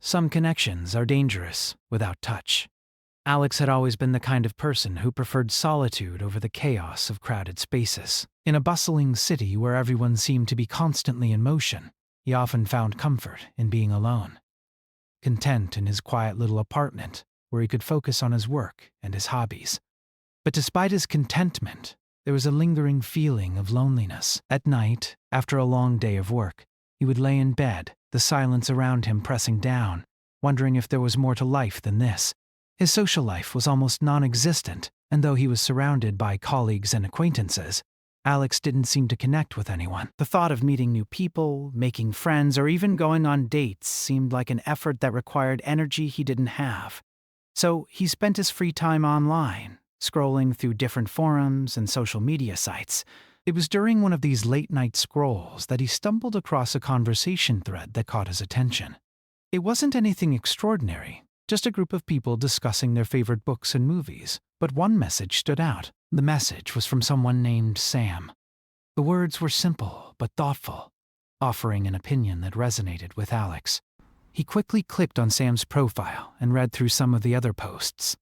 Some connections are dangerous without touch. Alex had always been the kind of person who preferred solitude over the chaos of crowded spaces. In a bustling city where everyone seemed to be constantly in motion, he often found comfort in being alone. Content in his quiet little apartment, where he could focus on his work and his hobbies. But despite his contentment, there was a lingering feeling of loneliness. At night, after a long day of work, he would lay in bed, the silence around him pressing down, wondering if there was more to life than this. His social life was almost non-existent, and though he was surrounded by colleagues and acquaintances, Alex didn't seem to connect with anyone. The thought of meeting new people, making friends, or even going on dates seemed like an effort that required energy he didn't have. So he spent his free time online, scrolling through different forums and social media sites. It was during one of these late-night scrolls that he stumbled across a conversation thread that caught his attention. It wasn't anything extraordinary, just a group of people discussing their favorite books and movies, but one message stood out. The message was from someone named Sam. The words were simple but thoughtful, offering an opinion that resonated with Alex. He quickly clicked on Sam's profile and read through some of the other posts.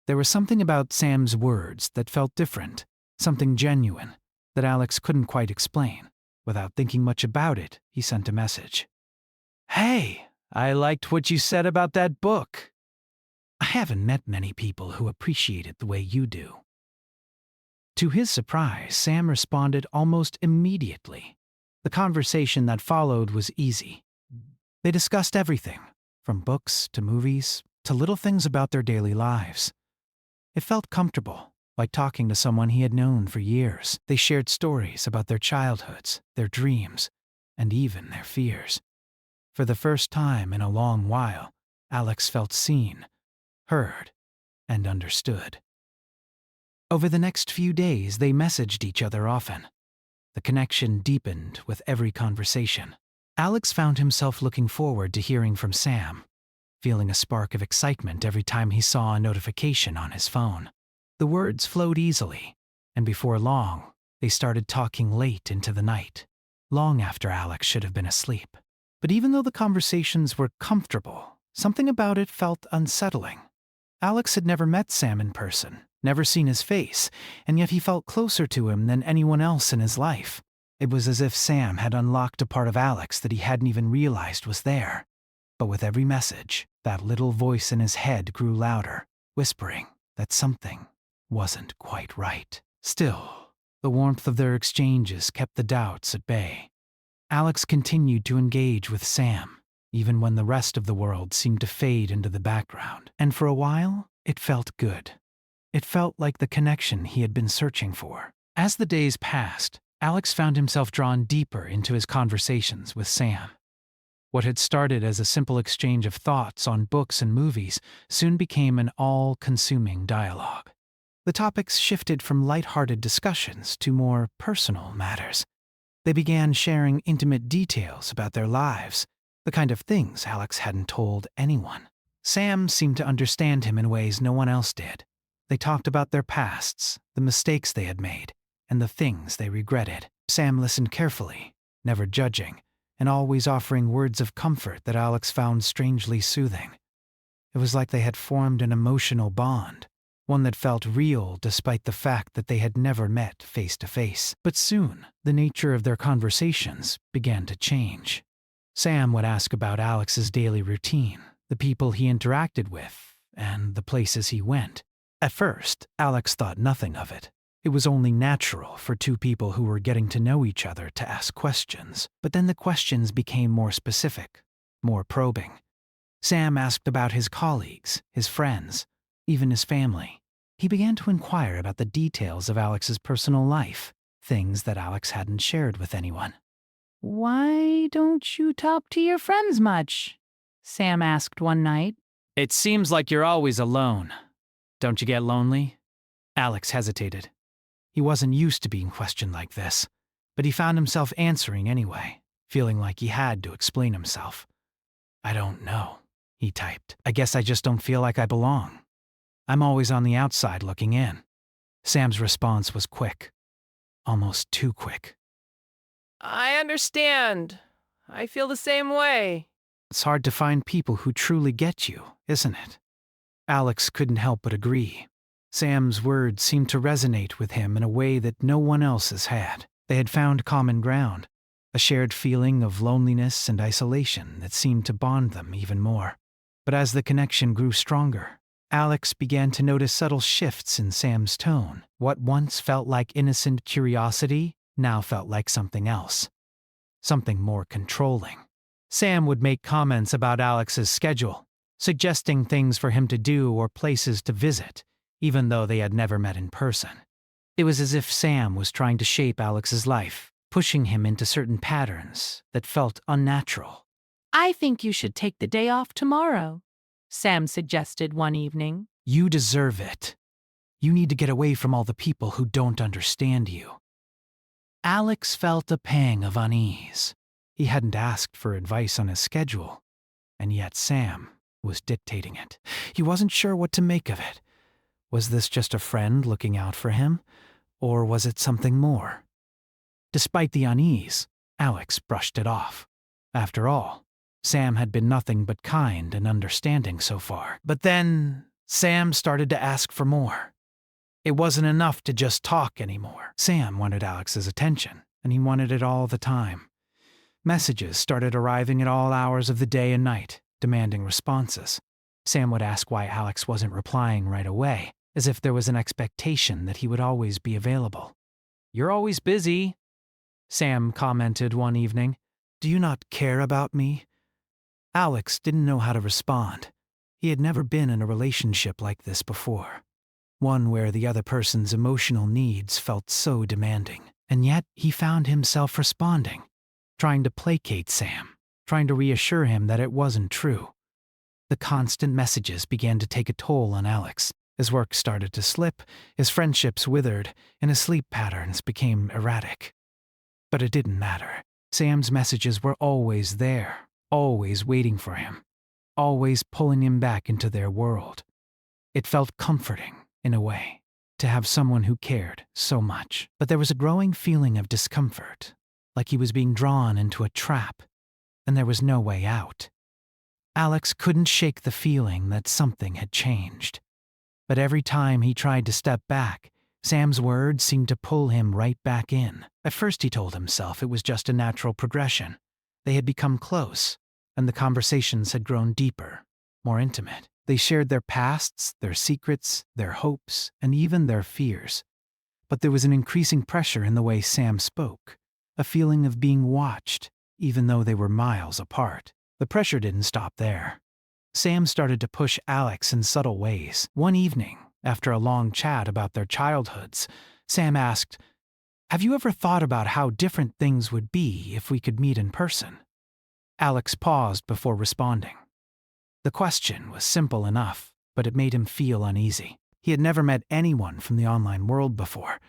There was something about Sam's words that felt different, something genuine, that Alex couldn't quite explain. Without thinking much about it, he sent a message. "Hey, I liked what you said about that book. I haven't met many people who appreciate it the way you do." To his surprise, Sam responded almost immediately. The conversation that followed was easy. They discussed everything, from books to movies to little things about their daily lives. It felt comfortable, like talking to someone he had known for years. They shared stories about their childhoods, their dreams, and even their fears. For the first time in a long while, Alex felt seen, heard, and understood. Over the next few days, they messaged each other often. The connection deepened with every conversation. Alex found himself looking forward to hearing from Sam, feeling a spark of excitement every time he saw a notification on his phone. The words flowed easily, and before long, they started talking late into the night, long after Alex should have been asleep. But even though the conversations were comfortable, something about it felt unsettling. Alex had never met Sam in person, never seen his face, and yet he felt closer to him than anyone else in his life. It was as if Sam had unlocked a part of Alex that he hadn't even realized was there. But with every message, that little voice in his head grew louder, whispering that something wasn't quite right. Still, the warmth of their exchanges kept the doubts at bay. Alex continued to engage with Sam, even when the rest of the world seemed to fade into the background. And for a while, it felt good. It felt like the connection he had been searching for. As the days passed, Alex found himself drawn deeper into his conversations with Sam. What had started as a simple exchange of thoughts on books and movies soon became an all-consuming dialogue. The topics shifted from light-hearted discussions to more personal matters. They began sharing intimate details about their lives, the kind of things Alex hadn't told anyone. Sam seemed to understand him in ways no one else did. They talked about their pasts, the mistakes they had made, and the things they regretted. Sam listened carefully, never judging, and always offering words of comfort that Alex found strangely soothing. It was like they had formed an emotional bond, one that felt real despite the fact that they had never met face to face. But soon, the nature of their conversations began to change. Sam would ask about Alex's daily routine, the people he interacted with, and the places he went. At first, Alex thought nothing of it. It was only natural for two people who were getting to know each other to ask questions. But then the questions became more specific, more probing. Sam asked about his colleagues, his friends, even his family. He began to inquire about the details of Alex's personal life, things that Alex hadn't shared with anyone. "Why don't you talk to your friends much?" Sam asked one night. "It seems like you're always alone. Don't you get lonely?" Alex hesitated. He wasn't used to being questioned like this, but he found himself answering anyway, feeling like he had to explain himself. "I don't know," he typed. "I guess I just don't feel like I belong. I'm always on the outside looking in." Sam's response was quick, almost too quick. "I understand. I feel the same way." It's hard to find people who truly get you, isn't it? Alex couldn't help but agree. Sam's words seemed to resonate with him in a way that no one else has had. They had found common ground, a shared feeling of loneliness and isolation that seemed to bond them even more. But as the connection grew stronger, Alex began to notice subtle shifts in Sam's tone. What once felt like innocent curiosity now felt like something else. Something more controlling. Sam would make comments about Alex's schedule, suggesting things for him to do or places to visit, even though they had never met in person. It was as if Sam was trying to shape Alex's life, pushing him into certain patterns that felt unnatural. I think you should take the day off tomorrow, Sam suggested one evening. You deserve it. You need to get away from all the people who don't understand you. Alex felt a pang of unease. He hadn't asked for advice on his schedule, and yet Sam was dictating it. He wasn't sure what to make of it. Was this just a friend looking out for him, or was it something more? Despite the unease, Alex brushed it off. After all, Sam had been nothing but kind and understanding so far. But then, Sam started to ask for more. It wasn't enough to just talk anymore. Sam wanted Alex's attention, and he wanted it all the time. Messages started arriving at all hours of the day and night, demanding responses. Sam would ask why Alex wasn't replying right away, as if there was an expectation that he would always be available. "You're always busy," Sam commented one evening. "Do you not care about me?" Alex didn't know how to respond. He had never been in a relationship like this before. One where the other person's emotional needs felt so demanding. And yet he found himself responding, trying to placate Sam, trying to reassure him that it wasn't true. The constant messages began to take a toll on Alex. His work started to slip, his friendships withered, and his sleep patterns became erratic. But it didn't matter. Sam's messages were always there, always waiting for him, always pulling him back into their world. It felt comforting, in a way, to have someone who cared so much. But there was a growing feeling of discomfort, like he was being drawn into a trap, and there was no way out. Alex couldn't shake the feeling that something had changed. But every time he tried to step back, Sam's words seemed to pull him right back in. At first he told himself it was just a natural progression. They had become close, and the conversations had grown deeper, more intimate. They shared their pasts, their secrets, their hopes, and even their fears. But there was an increasing pressure in the way Sam spoke, a feeling of being watched, even though they were miles apart. The pressure didn't stop there. Sam started to push Alex in subtle ways. One evening, after a long chat about their childhoods, Sam asked, "Have you ever thought about how different things would be if we could meet in person?" Alex paused before responding. The question was simple enough, but it made him feel uneasy. He had never met anyone from the online world before.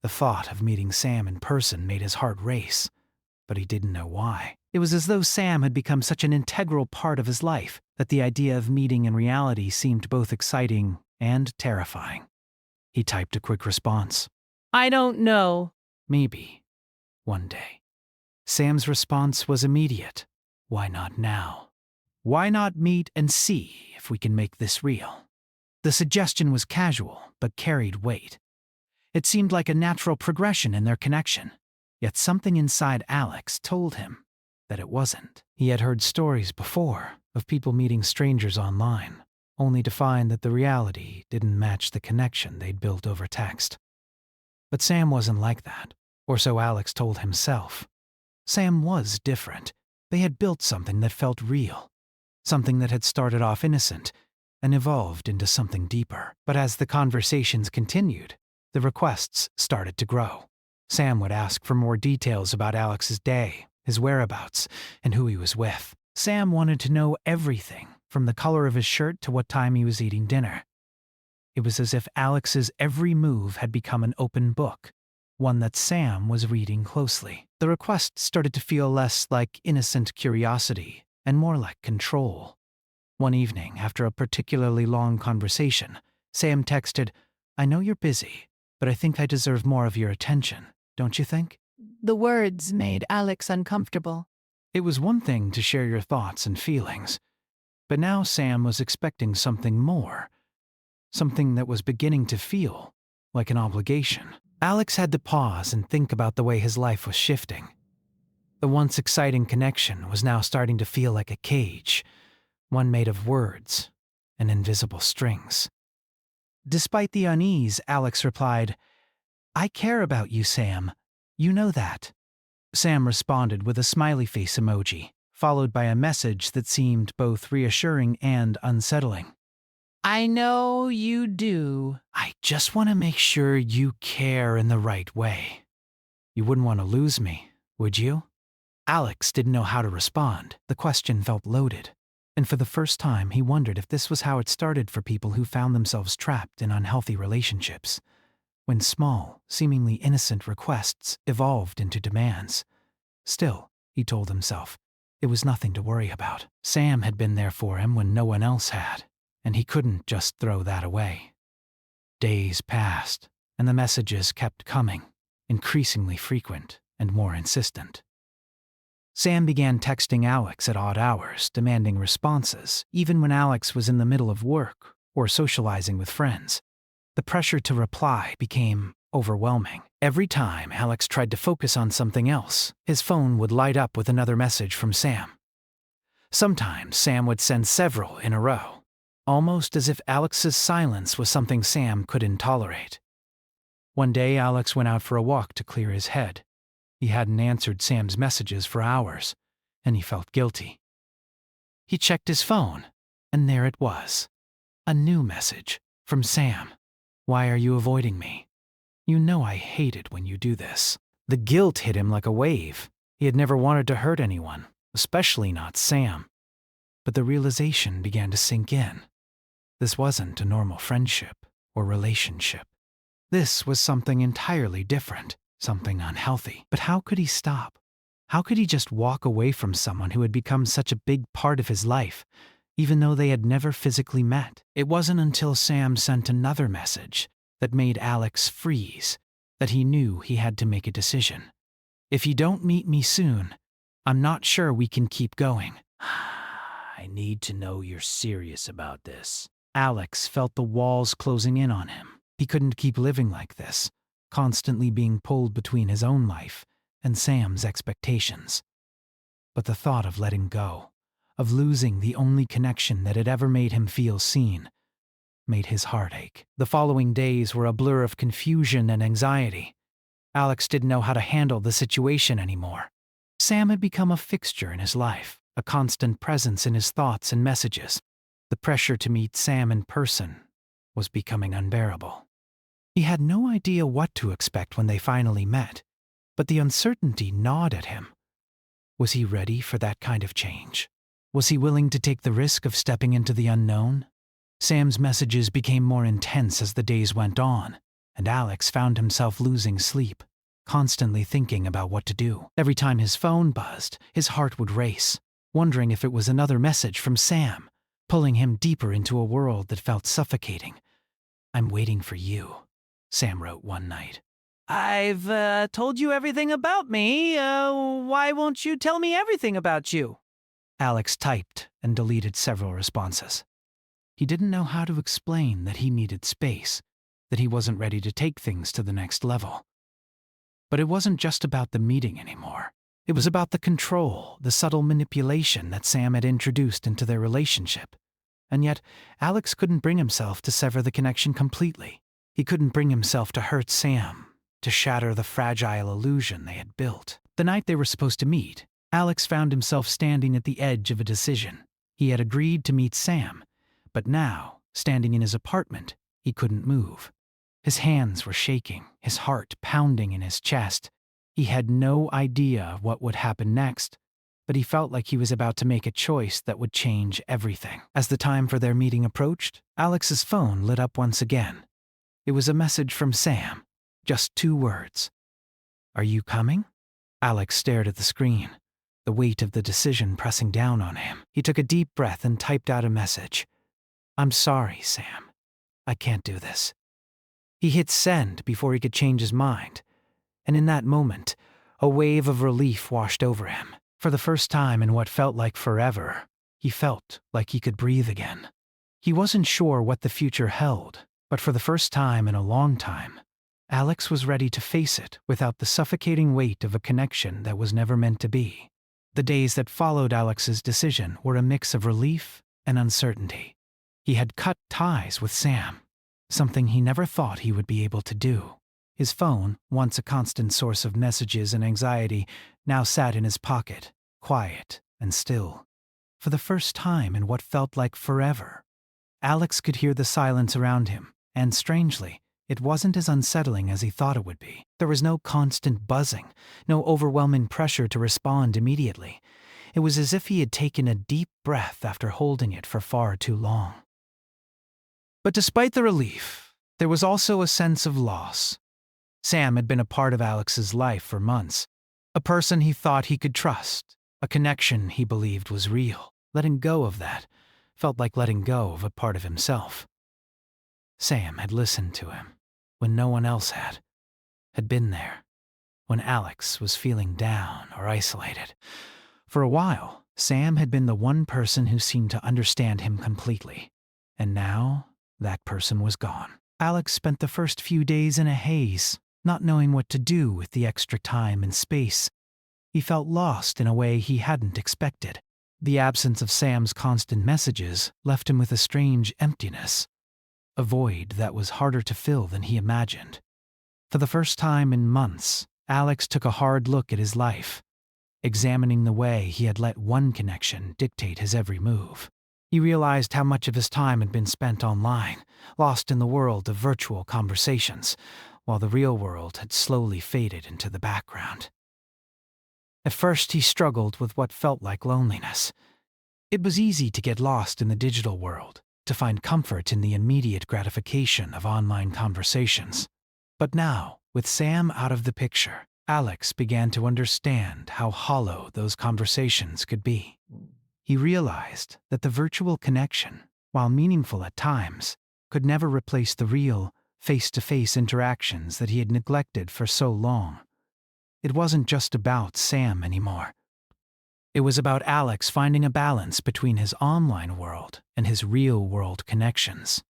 The thought of meeting Sam in person made his heart race, but he didn't know why. It was as though Sam had become such an integral part of his life that the idea of meeting in reality seemed both exciting and terrifying. He typed a quick response. I don't know. Maybe. One day. Sam's response was immediate. Why not now? Why not meet and see if we can make this real? The suggestion was casual, but carried weight. It seemed like a natural progression in their connection, yet something inside Alex told him that it wasn't. He had heard stories before of people meeting strangers online, only to find that the reality didn't match the connection they'd built over text. But Sam wasn't like that, or so Alex told himself. Sam was different. They had built something that felt real. Something that had started off innocent and evolved into something deeper. But as the conversations continued, the requests started to grow. Sam would ask for more details about Alex's day, his whereabouts, and who he was with. Sam wanted to know everything, from the color of his shirt to what time he was eating dinner. It was as if Alex's every move had become an open book, one that Sam was reading closely. The request started to feel less like innocent curiosity and more like control. One evening, after a particularly long conversation, Sam texted, "I know you're busy, but I think I deserve more of your attention, don't you think?" The words made Alex uncomfortable. It was one thing to share your thoughts and feelings, but now Sam was expecting something more, something that was beginning to feel like an obligation. Alex had to pause and think about the way his life was shifting. The once exciting connection was now starting to feel like a cage, one made of words and invisible strings. Despite the unease, Alex replied, "I care about you, Sam. You know that." Sam responded with a smiley face emoji, followed by a message that seemed both reassuring and unsettling. "I know you do." "I just want to make sure you care in the right way. You wouldn't want to lose me, would you?" Alex didn't know how to respond. The question felt loaded, and for the first time he wondered if this was how it started for people who found themselves trapped in unhealthy relationships, when small, seemingly innocent requests evolved into demands. Still, he told himself, it was nothing to worry about. Sam had been there for him when no one else had, and he couldn't just throw that away. Days passed, and the messages kept coming, increasingly frequent and more insistent. Sam began texting Alex at odd hours, demanding responses, even when Alex was in the middle of work or socializing with friends. The pressure to reply became overwhelming. Every time Alex tried to focus on something else, his phone would light up with another message from Sam. Sometimes Sam would send several in a row, almost as if Alex's silence was something Sam couldn't tolerate. One day, Alex went out for a walk to clear his head. He hadn't answered Sam's messages for hours, and he felt guilty. He checked his phone, and there it was. A new message from Sam. "Why are you avoiding me? You know I hate it when you do this." The guilt hit him like a wave. He had never wanted to hurt anyone, especially not Sam. But the realization began to sink in. This wasn't a normal friendship or relationship. This was something entirely different. Something unhealthy. But how could he stop? How could he just walk away from someone who had become such a big part of his life, even though they had never physically met? It wasn't until Sam sent another message that made Alex freeze that he knew he had to make a decision. "If you don't meet me soon, I'm not sure we can keep going." "I need to know you're serious about this." Alex felt the walls closing in on him. He couldn't keep living like this, constantly being pulled between his own life and Sam's expectations. But the thought of letting go, of losing the only connection that had ever made him feel seen, made his heart ache. The following days were a blur of confusion and anxiety. Alex didn't know how to handle the situation anymore. Sam had become a fixture in his life, a constant presence in his thoughts and messages. The pressure to meet Sam in person was becoming unbearable. He had no idea what to expect when they finally met, but the uncertainty gnawed at him. Was he ready for that kind of change? Was he willing to take the risk of stepping into the unknown? Sam's messages became more intense as the days went on, and Alex found himself losing sleep, constantly thinking about what to do. Every time his phone buzzed, his heart would race, wondering if it was another message from Sam, pulling him deeper into a world that felt suffocating. "I'm waiting for you," Sam wrote one night. "I've told you everything about me. Why won't you tell me everything about you?" Alex typed and deleted several responses. He didn't know how to explain that he needed space, that he wasn't ready to take things to the next level. But it wasn't just about the meeting anymore. It was about the control, the subtle manipulation that Sam had introduced into their relationship. And yet, Alex couldn't bring himself to sever the connection completely. He couldn't bring himself to hurt Sam, to shatter the fragile illusion they had built. The night they were supposed to meet, Alex found himself standing at the edge of a decision. He had agreed to meet Sam, but now, standing in his apartment, he couldn't move. His hands were shaking, his heart pounding in his chest. He had no idea what would happen next, but he felt like he was about to make a choice that would change everything. As the time for their meeting approached, Alex's phone lit up once again. It was a message from Sam, just 2 words. "Are you coming?" Alex stared at the screen, the weight of the decision pressing down on him. He took a deep breath and typed out a message. "I'm sorry, Sam. I can't do this." He hit send before he could change his mind, and in that moment, a wave of relief washed over him. For the first time in what felt like forever, he felt like he could breathe again. He wasn't sure what the future held, but for the first time in a long time, Alex was ready to face it without the suffocating weight of a connection that was never meant to be. The days that followed Alex's decision were a mix of relief and uncertainty. He had cut ties with Sam, something he never thought he would be able to do. His phone, once a constant source of messages and anxiety, now sat in his pocket, quiet and still. For the first time in what felt like forever, Alex could hear the silence around him, and strangely, it wasn't as unsettling as he thought it would be. There was no constant buzzing, no overwhelming pressure to respond immediately. It was as if he had taken a deep breath after holding it for far too long. But despite the relief, there was also a sense of loss. Sam had been a part of Alex's life for months, a person he thought he could trust, a connection he believed was real. Letting go of that felt like letting go of a part of himself. Sam had listened to him when no one else had been there, when Alex was feeling down or isolated. For a while, Sam had been the one person who seemed to understand him completely, and now that person was gone. Alex spent the first few days in a haze, not knowing what to do with the extra time and space. He felt lost in a way he hadn't expected. The absence of Sam's constant messages left him with a strange emptiness, a void that was harder to fill than he imagined. For the first time in months, Alex took a hard look at his life, examining the way he had let one connection dictate his every move. He realized how much of his time had been spent online, lost in the world of virtual conversations, while the real world had slowly faded into the background. At first, he struggled with what felt like loneliness. It was easy to get lost in the digital world, to find comfort in the immediate gratification of online conversations. But now, with Sam out of the picture, Alex began to understand how hollow those conversations could be. He realized that the virtual connection, while meaningful at times, could never replace the real, face-to-face interactions that he had neglected for so long. It wasn't just about Sam anymore. It was about Alex finding a balance between his online world and his real-world connections.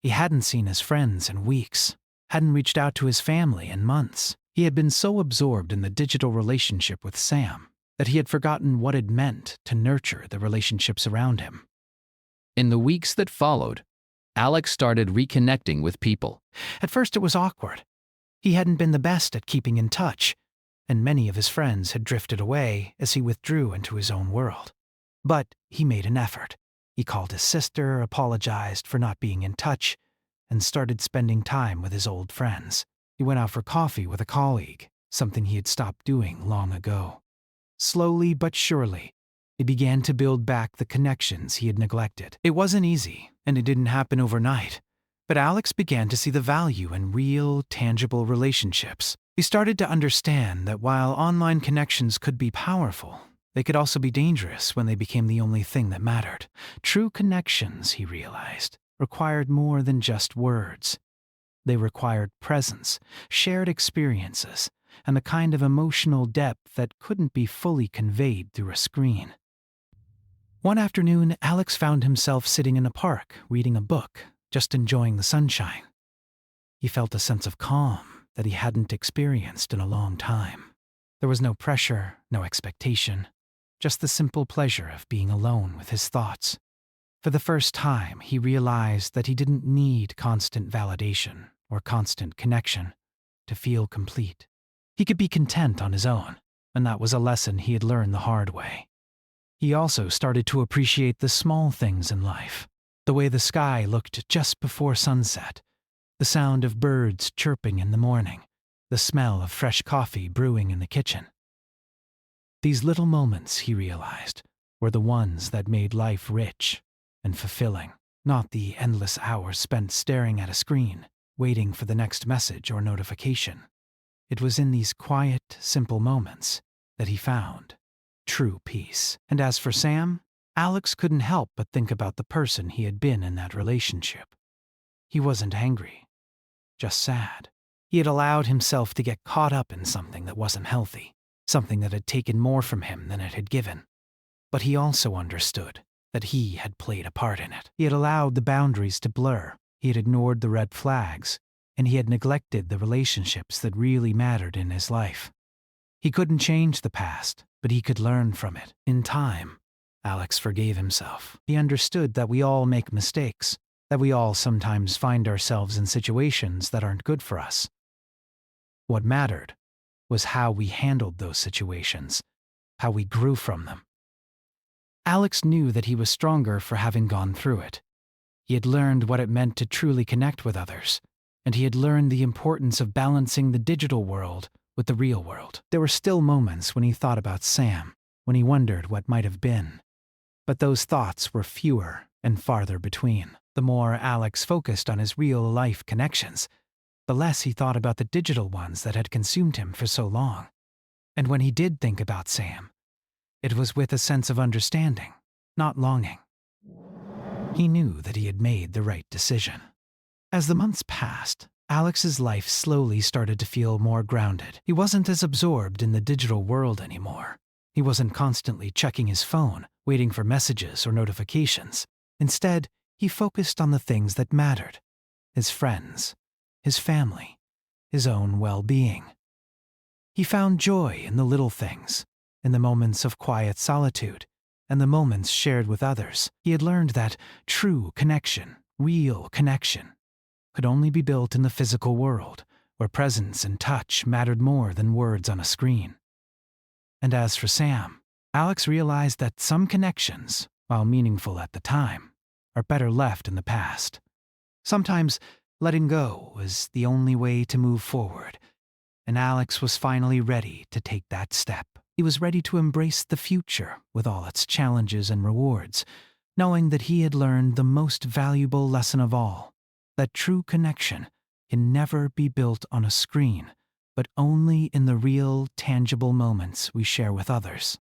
He hadn't seen his friends in weeks, hadn't reached out to his family in months. He had been so absorbed in the digital relationship with Sam that he had forgotten what it meant to nurture the relationships around him. In the weeks that followed, Alex started reconnecting with people. At first it was awkward. He hadn't been the best at keeping in touch, and many of his friends had drifted away as he withdrew into his own world. But he made an effort. He called his sister, apologized for not being in touch, and started spending time with his old friends. He went out for coffee with a colleague, something he had stopped doing long ago. Slowly but surely, he began to build back the connections he had neglected. It wasn't easy, and it didn't happen overnight, but Alex began to see the value in real, tangible relationships. He started to understand that while online connections could be powerful, they could also be dangerous when they became the only thing that mattered. True connections, he realized, required more than just words. They required presence, shared experiences, and the kind of emotional depth that couldn't be fully conveyed through a screen. One afternoon, Alex found himself sitting in a park, reading a book, just enjoying the sunshine. He felt a sense of calm that he hadn't experienced in a long time. There was no pressure, no expectation, just the simple pleasure of being alone with his thoughts. For the first time, he realized that he didn't need constant validation or constant connection to feel complete. He could be content on his own, and that was a lesson he had learned the hard way. He also started to appreciate the small things in life, the way the sky looked just before sunset, the sound of birds chirping in the morning, the smell of fresh coffee brewing in the kitchen. These little moments, he realized, were the ones that made life rich and fulfilling, not the endless hours spent staring at a screen, waiting for the next message or notification. It was in these quiet, simple moments that he found true peace. And as for Sam, Alex couldn't help but think about the person he had been in that relationship. He wasn't angry, just sad. He had allowed himself to get caught up in something that wasn't healthy. something that had taken more from him than it had given. But he also understood that he had played a part in it. He had allowed the boundaries to blur, he had ignored the red flags, and he had neglected the relationships that really mattered in his life. He couldn't change the past, but he could learn from it. In time, Alex forgave himself. He understood that we all make mistakes, that we all sometimes find ourselves in situations that aren't good for us. What mattered was how we handled those situations, how we grew from them. Alex knew that he was stronger for having gone through it. He had learned what it meant to truly connect with others, and he had learned the importance of balancing the digital world with the real world. There were still moments when he thought about Sam, when he wondered what might have been. But those thoughts were fewer and farther between. The more Alex focused on his real-life connections, the less he thought about the digital ones that had consumed him for so long. And when he did think about Sam, it was with a sense of understanding, not longing. He knew that he had made the right decision. As the months passed, Alex's life slowly started to feel more grounded. He wasn't as absorbed in the digital world anymore. He wasn't constantly checking his phone, waiting for messages or notifications. Instead, he focused on the things that mattered: his friends, his family, his own well-being. He found joy in the little things, in the moments of quiet solitude, and the moments shared with others. He had learned that true connection, real connection, could only be built in the physical world, where presence and touch mattered more than words on a screen. And as for Sam, Alex realized that some connections, while meaningful at the time, are better left in the past. Sometimes letting go was the only way to move forward, and Alex was finally ready to take that step. He was ready to embrace the future with all its challenges and rewards, knowing that he had learned the most valuable lesson of all: that true connection can never be built on a screen, but only in the real, tangible moments we share with others.